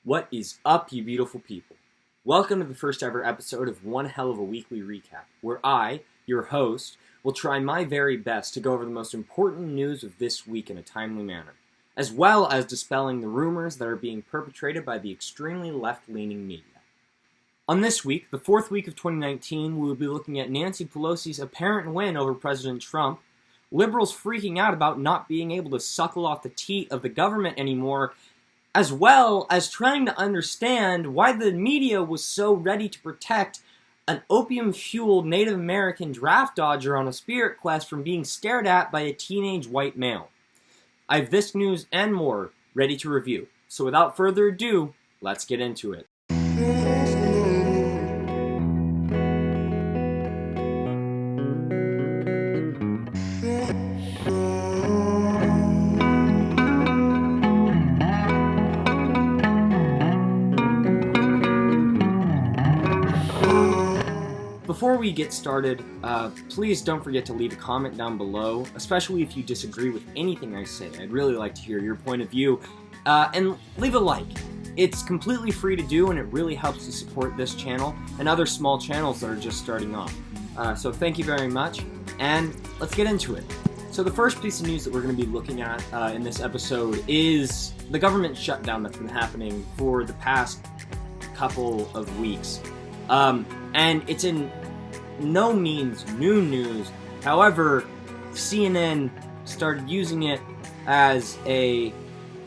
What is up, you beautiful people? Welcome to the first ever episode of One Hell of a Weekly Recap, where I, your host, will try my very best to go over the most important news of this week in a timely manner, as well as dispelling the rumors that are being perpetrated by the extremely left-leaning media. On this week, the fourth week of 2019, we will be looking at Nancy Pelosi's apparent win over President Trump, liberals freaking out about not being able to suckle off the teat of the government anymore, as well as trying to understand why the media was so ready to protect an opium-fueled Native American draft dodger on a spirit quest from being stared at by a teenage white male. I have this news and more ready to review, so without further ado, let's get into it. Before we get started, please don't forget to leave a comment down below, especially if you disagree with anything I say. I'd really like to hear your point of view, and leave a like. It's completely free to do, and it really helps to support this channel and other small channels that are just starting off. So thank you very much, and let's get into it. So the first piece of news that we're going to be looking at in this episode is the government shutdown that's been happening for the past couple of weeks. And it's in no means new news. However, CNN started using it as a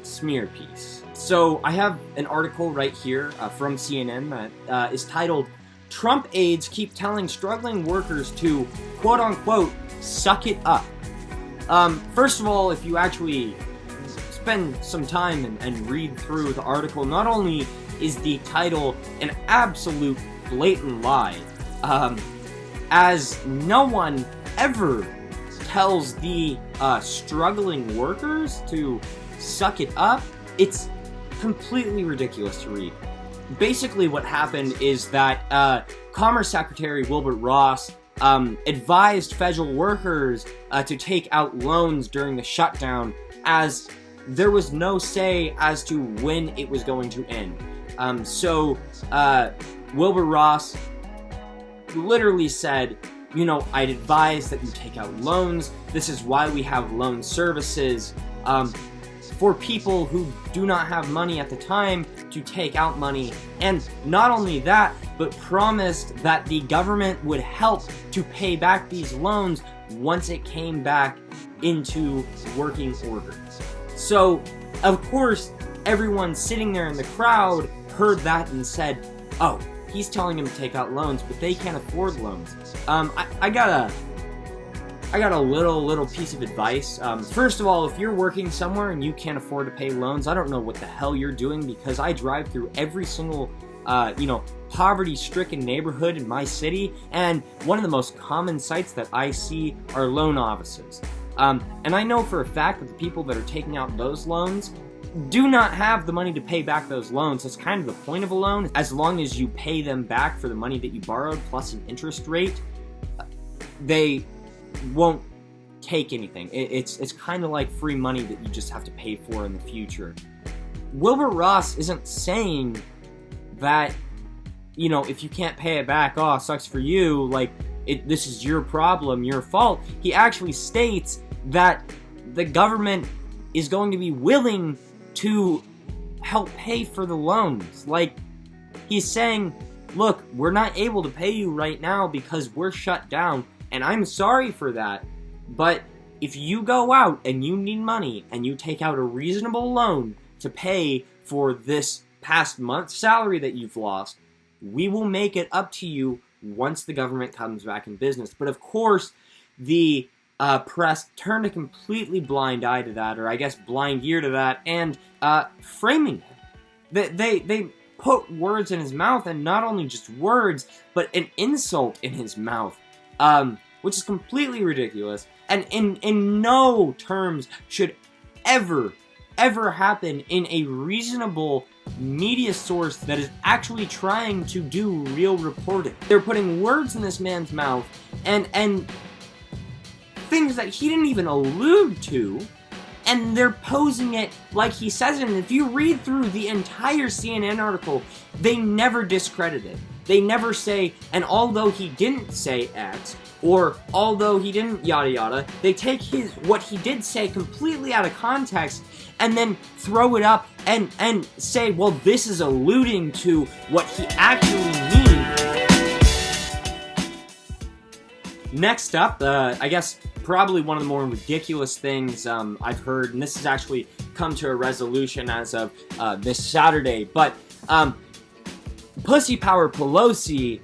smear piece. So I have an article right here from CNN that is titled, "Trump aides keep telling struggling workers to, quote-unquote, suck it up." First of all, if you actually spend some time and read through the article, not only is the title an absolute blatant lie, as no one ever tells the struggling workers to suck it up. It's completely ridiculous to read. Basically what happened is that Commerce Secretary Wilbur Ross advised federal workers to take out loans during the shutdown, as there was no say as to when it was going to end. Wilbur Ross literally said, you know, I'd advise that you take out loans. This is why we have loan services for people who do not have money at the time to take out money. And not only that, but promised that the government would help to pay back these loans once it came back into working order. So, of course, everyone sitting there in the crowd heard that and said, oh, he's telling them to take out loans, but they can't afford loans. I got a little piece of advice. First of all, if you're working somewhere and you can't afford to pay loans, I don't know what the hell you're doing, because I drive through every single, poverty-stricken neighborhood in my city, and one of the most common sights that I see are loan offices. And I know for a fact that the people that are taking out those loans do not have the money to pay back those loans. That's kind of the point of a loan. As long as you pay them back for the money that you borrowed plus an interest rate, they won't take anything. It's kind of like free money that you just have to pay for in the future. Wilbur Ross isn't saying that, you know, if you can't pay it back, oh, sucks for you, like, this is your problem, your fault. He actually states that the government is going to be willing to help pay for the loans. Like, he's saying, look, we're not able to pay you right now because we're shut down, and I'm sorry for that, but if you go out and you need money and you take out a reasonable loan to pay for this past month's salary that you've lost, we will make it up to you once the government comes back in business. But of course, the press turned a completely blind eye to that, or I guess blind ear to that, and framing him. They put words in his mouth, and not only just words, but an insult in his mouth, which is completely ridiculous, and in no terms should ever happen in a reasonable media source that is actually trying to do real reporting. They're putting words in this man's mouth, and things that he didn't even allude to, and they're posing it like he says it. And if you read through the entire CNN article, they never discredit it. They never say, and although he didn't say X, or although he didn't yada yada, they take what he did say completely out of context and then throw it up and say, well, this is alluding to what he actually means. Next up, I guess probably one of the more ridiculous things I've heard, and this has actually come to a resolution as of this Saturday, but Pussy Power Pelosi,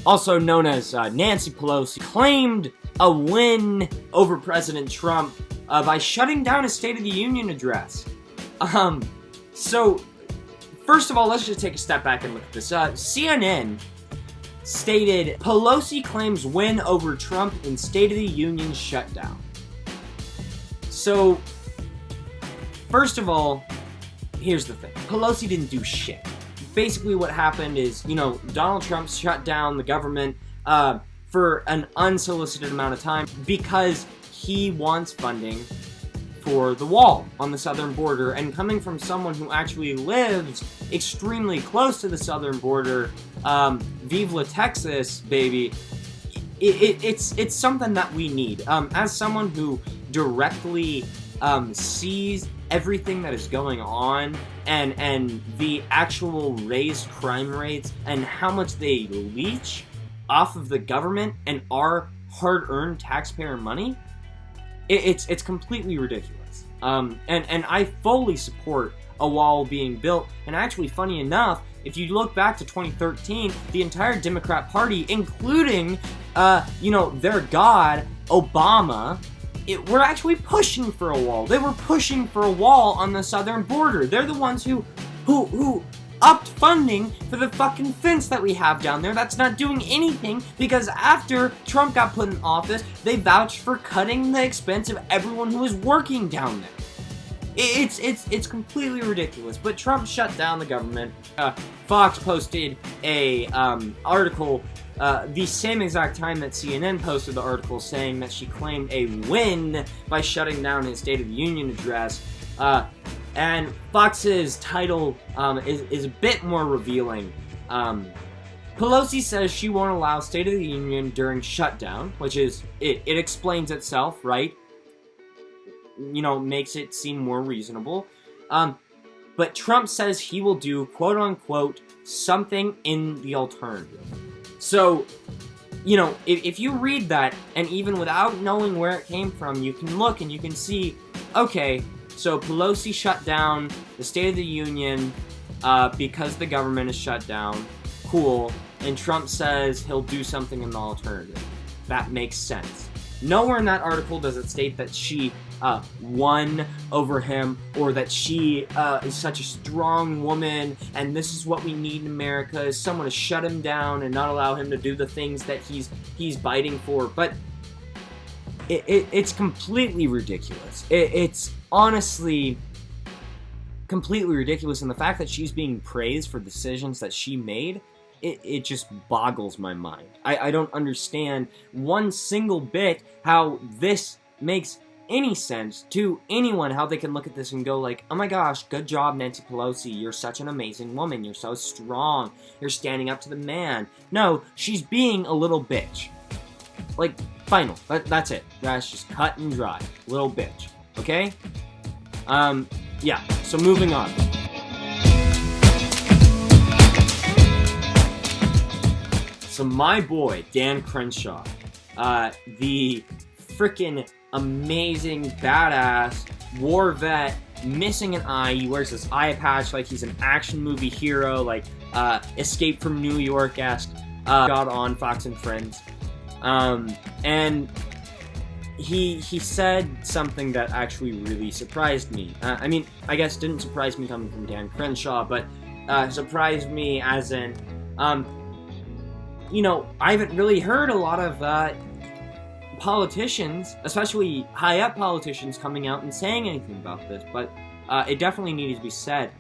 also known as Nancy Pelosi, claimed a win over President Trump by shutting down his State of the Union address. So, first of all, let's just take a step back and look at this. CNN stated, Pelosi claims win over Trump in State of the Union shutdown. So, first of all, here's the thing. Pelosi didn't do shit. Basically what happened is, Donald Trump shut down the government for an unsolicited amount of time because he wants funding for the wall on the southern border. And coming from someone who actually lives extremely close to the southern border, Vive la Texas, baby, it's something that we need. As someone who directly sees everything that is going on and the actual raised crime rates and how much they leech off of the government and our hard-earned taxpayer money, it's completely ridiculous. And I fully support a wall being built. And actually, funny enough, if you look back to 2013, the entire Democrat Party, including their god Obama, we're actually pushing for a wall. They were pushing for a wall on the southern border. They're the ones who upped funding for the fucking fence that we have down there that's not doing anything, because after Trump got put in office, they vouched for cutting the expense of everyone who was working down there. It's completely ridiculous. But Trump shut down the government. Fox posted a article the same exact time that CNN posted the article, saying that she claimed a win by shutting down his State of the Union address. And Fox's title is a bit more revealing. Pelosi says she won't allow State of the Union during shutdown, which is, it explains itself, right? Makes it seem more reasonable. But Trump says he will do, quote-unquote, something in the alternative. So, if you read that, and even without knowing where it came from, you can look and you can see, okay, so Pelosi shut down the State of the Union because the government is shut down. Cool. And Trump says he'll do something in the alternative. That makes sense. Nowhere in that article does it state that she won over him, or that she is such a strong woman, and this is what we need in America, is someone to shut him down and not allow him to do the things that he's fighting for. But it's completely ridiculous. It's honestly completely ridiculous, and the fact that she's being praised for decisions that she made, it just boggles my mind. I don't understand one single bit how this makes any sense to anyone, how they can look at this and go like, oh my gosh, good job, Nancy Pelosi, you're such an amazing woman, you're so strong, you're standing up to the man. No, she's being a little bitch. Like, final. That's it. That's just cut and dry. Little bitch. Okay? Yeah, so moving on. So my boy, Dan Crenshaw, the freaking amazing, badass, war vet, missing an eye. He wears this eye patch like he's an action movie hero, like Escape from New York-esque, got on Fox and Friends. And he said something that actually really surprised me. I mean, I guess didn't surprise me coming from Dan Crenshaw, but surprised me as in, I haven't really heard a lot of politicians, especially high-up politicians, coming out and saying anything about this, but it definitely needed to be said.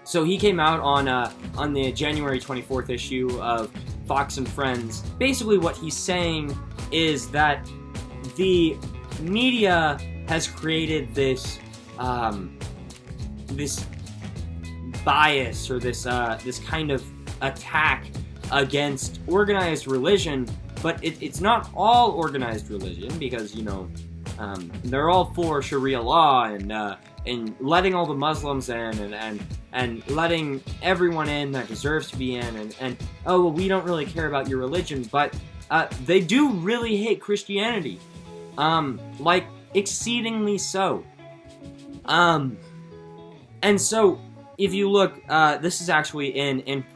So he came out on the January 24th issue of Fox and Friends. Basically what he's saying is that the media has created this, this bias, or this kind of attack against organized religion. But it's not all organized religion, because, you know, they're all for Sharia law and letting all the Muslims in and letting everyone in that deserves to be in, and oh, well, we don't really care about your religion, but they do really hate Christianity, like exceedingly so. And so if you look, this is actually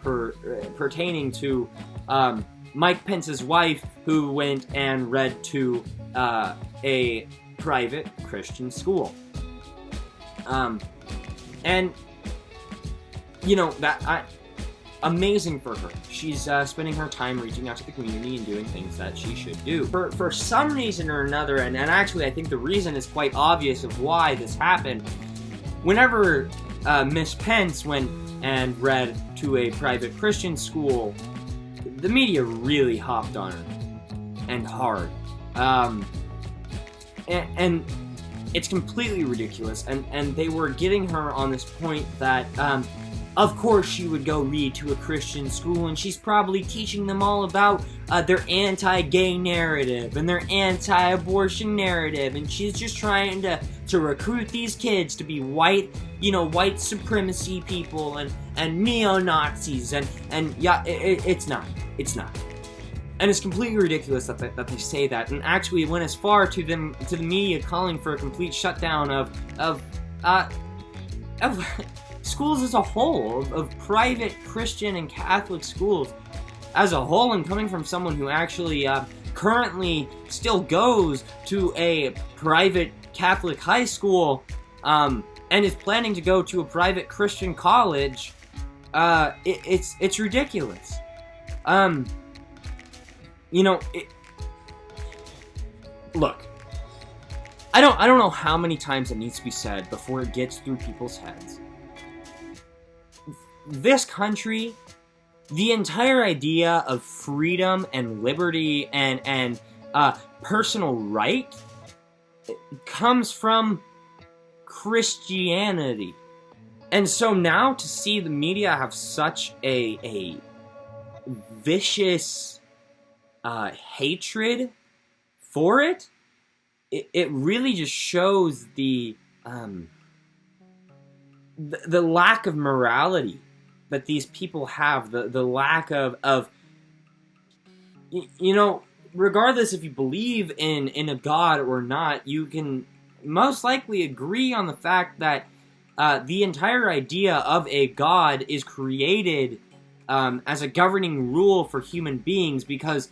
pertaining to Mike Pence's wife, who went and read to a private Christian school. And, you know, amazing for her. She's spending her time reaching out to the community and doing things that she should do. For some reason or another, and actually I think the reason is quite obvious of why this happened. Whenever Miss Pence went and read to a private Christian school, the media really hopped on her, and hard. And it's completely ridiculous, and they were getting her on this point that, of course she would go read to a Christian school, and she's probably teaching them all about their anti-gay narrative, and their anti-abortion narrative, and she's just trying to recruit these kids to be white, you know, white supremacy people, and neo-Nazis, and yeah, it's not. And it's completely ridiculous that they say that. And actually, it went as far to the media calling for a complete shutdown of schools as a whole, of private Christian and Catholic schools as a whole. And coming from someone who actually currently still goes to a private Catholic high school, and is planning to go to a private Christian college, it's ridiculous. You know, look, I don't know how many times it needs to be said before it gets through people's heads. This country, the entire idea of freedom and liberty and personal right, comes from Christianity. And so now to see the media have such a vicious hatred for it really just shows the lack of morality that these people have, the lack of you know, regardless if you believe in a God or not, you can most likely agree on the fact that the entire idea of a God is created as a governing rule for human beings, because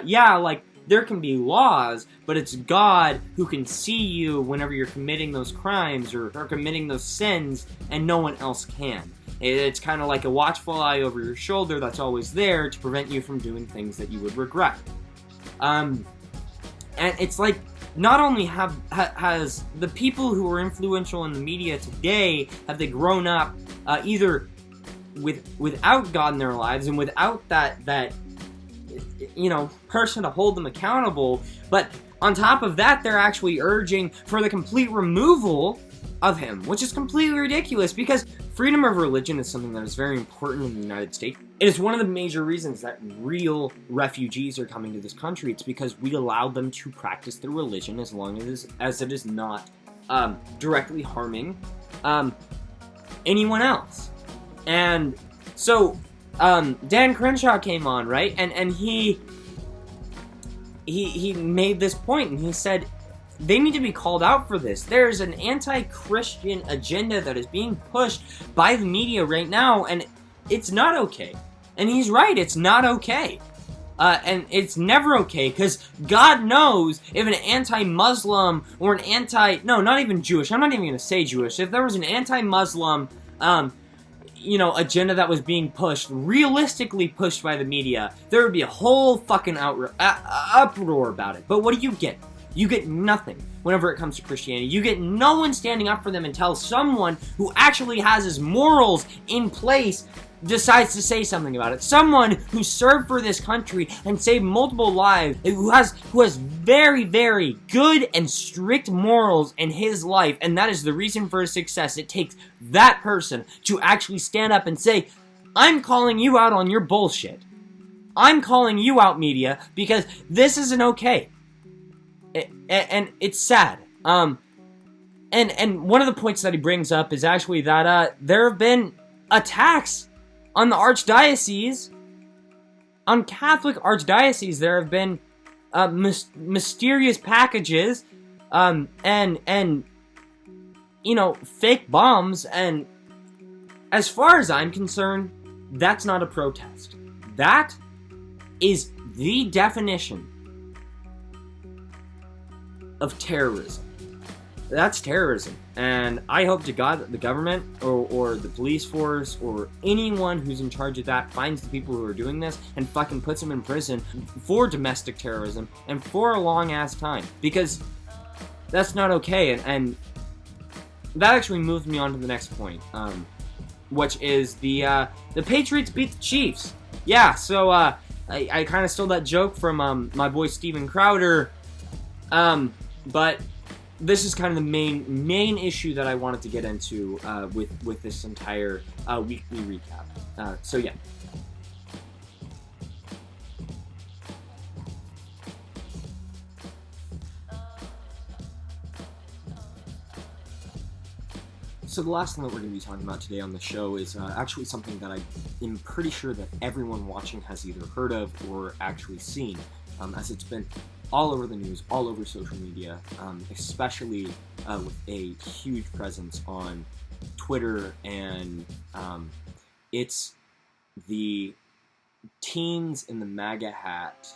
yeah, like, there can be laws, but it's God who can see you whenever you're committing those crimes or committing those sins, and no one else can. It's kind of like a watchful eye over your shoulder that's always there to prevent you from doing things that you would regret. And it's like, not only has the people who are influential in the media today, have they grown up either without God in their lives and without that you know, person to hold them accountable, but on top of that, they're actually urging for the complete removal of him, which is completely ridiculous, because freedom of religion is something that is very important in the United States. It is one of the major reasons that real refugees are coming to this country. It's because we allow them to practice their religion as long as it is not directly harming anyone else. And so Dan Crenshaw came on, right? And he made this point, and he said they need to be called out for this. There's an anti-Christian agenda that is being pushed by the media right now, and it's not okay. And he's right, it's not okay. And it's never okay, because God knows if an anti-Muslim or an no, not even Jewish, I'm not even going to say Jewish, if there was an anti-Muslim you know, agenda that was being pushed, realistically pushed by the media, there would be a whole fucking uproar about it. But what do you get? You get nothing whenever it comes to Christianity. You get no one standing up for them until someone who actually has his morals in place decides to say something about it. Someone who served for this country and saved multiple lives, who has very, very good and strict morals in his life, and that is the reason for his success. It takes that person to actually stand up and say, I'm calling you out on your bullshit. I'm calling you out, media, because this isn't okay. And it's sad. And one of the points that he brings up is actually that there have been attacks on the archdiocese, on Catholic archdiocese. There have been mysterious packages, and you know, fake bombs. And as far as I'm concerned, that's not a protest. That is the definition of terrorism. That's terrorism. And I hope to God that the government or the police force or anyone who's in charge of that finds the people who are doing this and fucking puts them in prison for domestic terrorism and for a long ass time, because that's not okay. And that actually moves me on to the next point, which is the Patriots beat the Chiefs. Yeah, so I kind of stole that joke from my boy Steven Crowder. But this is kind of the main issue that I wanted to get into with this entire weekly recap. So yeah. So the last thing that we're going to be talking about today on the show is actually something that I am pretty sure that everyone watching has either heard of or actually seen, as it's been all over the news, all over social media, especially with a huge presence on Twitter, and it's the teens in the MAGA hat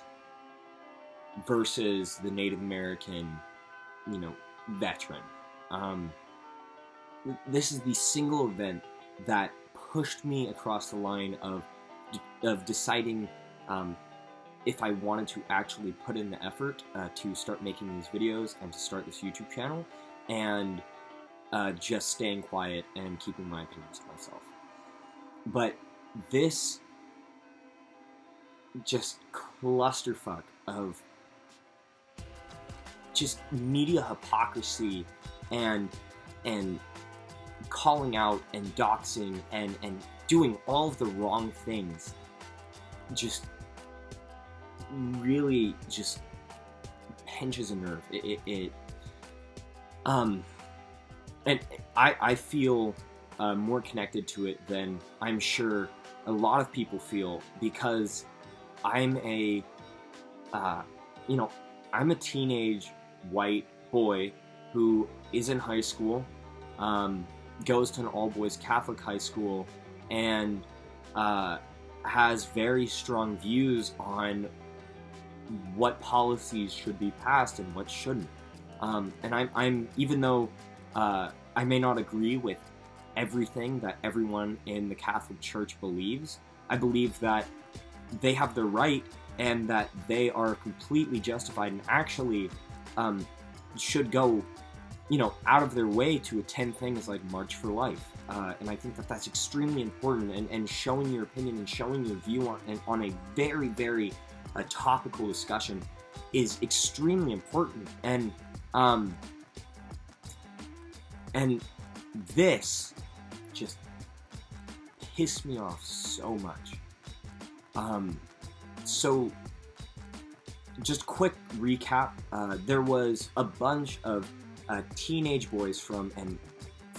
versus the Native American, veteran. This is the single event that pushed me across the line of deciding if I wanted to actually put in the effort to start making these videos and to start this YouTube channel, and just staying quiet and keeping my opinions to myself. But this just clusterfuck of just media hypocrisy and calling out and doxing and doing all of the wrong things just really just pinches a nerve. And I feel more connected to it than I'm sure a lot of people feel, because I'm a I'm a teenage white boy who is in high school, goes to an all-boys Catholic high school, and has very strong views on what policies should be passed and what shouldn't. And I'm even though I may not agree with everything that everyone in the Catholic Church believes, I believe that they have the right and that they are completely justified and actually should go out of their way to attend things like March for Life. And I think that that's extremely important, and showing your opinion and showing your view on a very, very topical discussion is extremely important. And this just pissed me off so much. So just quick recap, there was a bunch of teenage boys from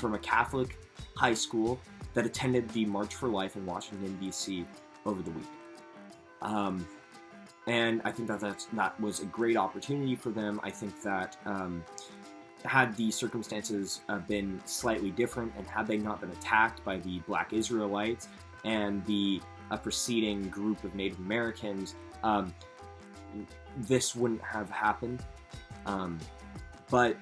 a Catholic high school that attended the March for Life in Washington, D.C. over the week. And I think that was a great opportunity for them. I think that had the circumstances been slightly different, and had they not been attacked by the Black Israelites and the preceding group of Native Americans, this wouldn't have happened. But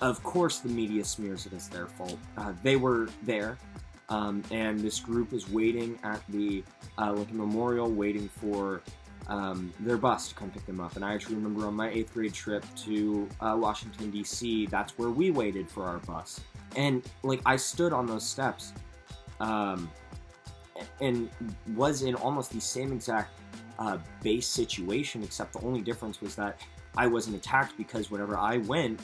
of course the media smears it as their fault. They were there, and this group was waiting at the Lincoln Memorial, waiting for their bus to come pick them up. And I actually remember on my 8th grade trip to Washington, D.C., that's where we waited for our bus. And, like, I stood on those steps and was in almost the same exact base situation, except the only difference was that I wasn't attacked, because whenever I went,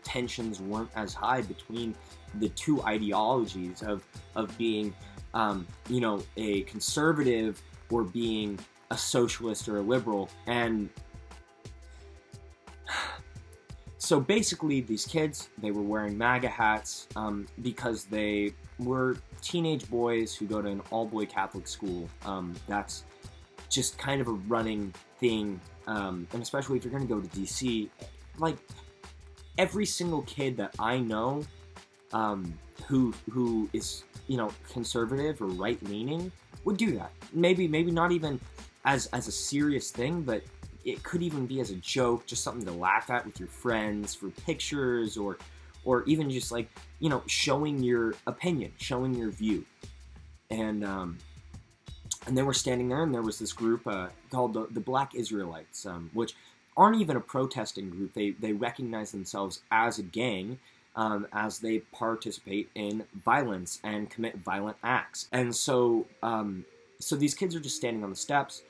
tensions weren't as high between the two ideologies of being, a conservative or being a socialist or a liberal. And so basically these kids, they were wearing MAGA hats because they were teenage boys who go to an all-boy Catholic school. That's just kind of a running thing, and especially if you're going to go to DC, like, every single kid that I know who is, conservative or right-leaning would do that. Maybe not even as a serious thing, but it could even be as a joke, just something to laugh at with your friends for pictures, or even just, like, showing your opinion, showing your view. And they were standing there, and there was this group called the Black Israelites, which aren't even a protesting group. They recognize themselves as a gang, as they participate in violence and commit violent acts. And so these kids are just standing on the steps,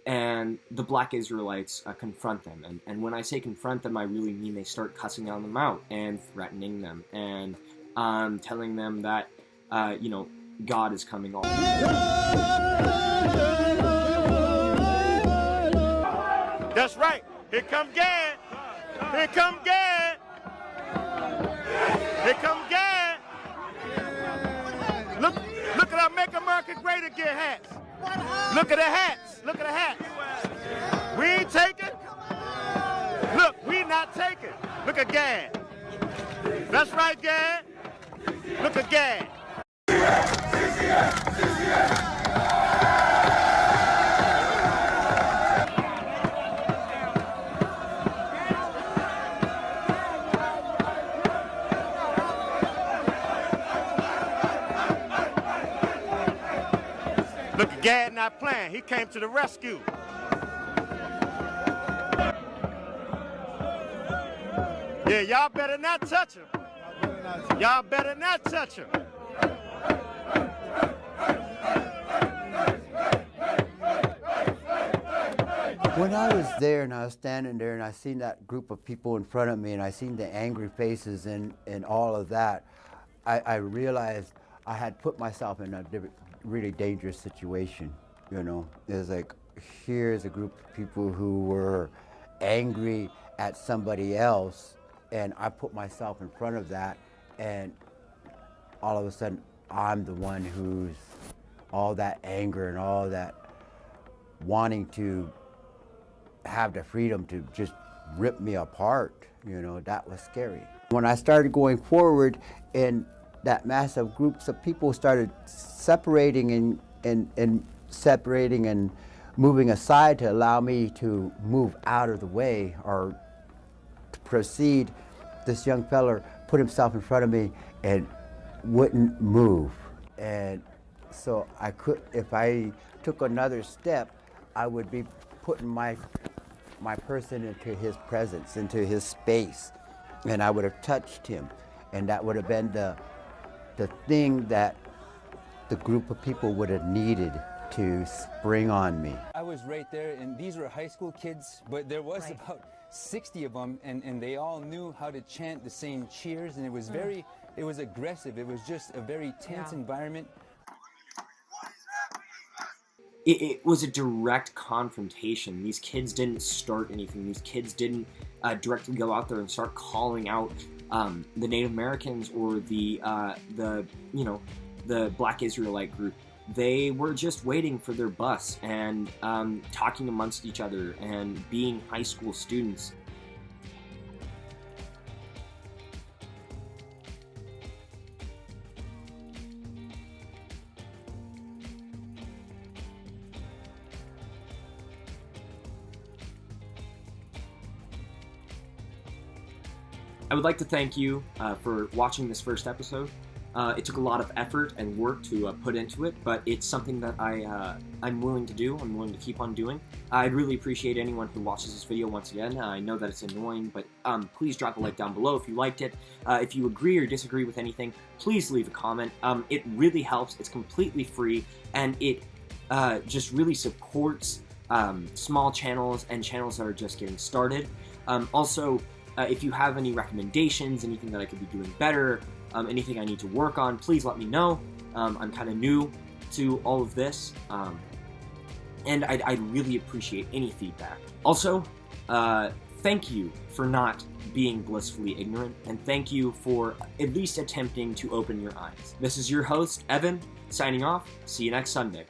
and the Black Israelites confront them. And when I say confront them, I really mean they start cussing them out and threatening them, and telling them that, God is coming on. That's right. Here come Gad. Here come Gad. Here come Gad. Look at our Make America Great Again hats. Look at the hats. Look at the hats. We ain't taking. Look, we not taking. Look at Gad. That's right, Gad. Look at Gad. Look at Gad not playing. He came to the rescue. Yeah, y'all better not touch him. Y'all better not touch him. When I was there and I was standing there and I seen that group of people in front of me and I seen the angry faces and all of that, I realized I had put myself in a really dangerous situation, It was like, here's a group of people who were angry at somebody else, and I put myself in front of that, and all of a sudden I'm the one who's all that anger and all that wanting to have the freedom to just rip me apart, that was scary. When I started going forward and that massive groups of people started separating and separating and moving aside to allow me to move out of the way or to proceed, this young fella put himself in front of me and wouldn't move. And so I could, if I took another step, I would be putting my person into his presence, into his space, and I would have touched him, and that would have been the thing that the group of people would have needed to spring on me. I was right there, and these were high school kids, but there was about 60 of them, and they all knew how to chant the same cheers, and it was it was aggressive. It was just a very tense environment. It was a direct confrontation. These kids didn't start anything. These kids didn't directly go out there and start calling out the Native Americans or the Black Israelite group. They were just waiting for their bus and talking amongst each other and being high school students. I would like to thank you for watching this first episode. It took a lot of effort and work to put into it, but it's something that I'm willing to do. I'm willing to keep on doing. I'd really appreciate anyone who watches this video once again. I know that it's annoying, but please drop a like down below if you liked it. If you agree or disagree with anything, please leave a comment. It really helps. It's completely free, and it just really supports small channels and channels that are just getting started. Also, if you have any recommendations, anything that I could be doing better, anything I need to work on, please let me know. I'm kind of new to all of this, and I'd really appreciate any feedback. Also, thank you for not being blissfully ignorant, and thank you for at least attempting to open your eyes. This is your host, Evan, signing off. See you next Sunday.